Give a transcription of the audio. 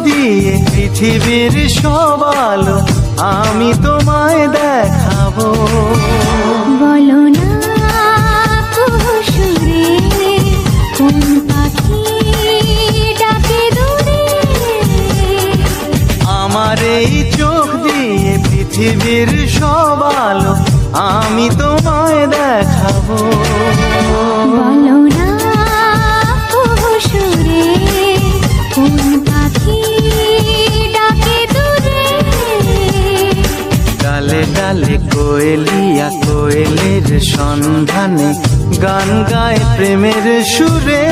দিয়ে পৃথিবীর সব আলো আমি তোমায় দেখাবো। বলো না সুরে কোন পাখি ডাকে দূরে। আমার এই চোখ দিয়ে পৃথিবীর সব আলো আমি তোমায় দেখাবো। বলো না সুরে কোন পাখি ডাকে দূরে। ডালে ডালে কোয়েলিয়া কোয়েলের সন্ধানে গান গায় প্রেমের সুরে।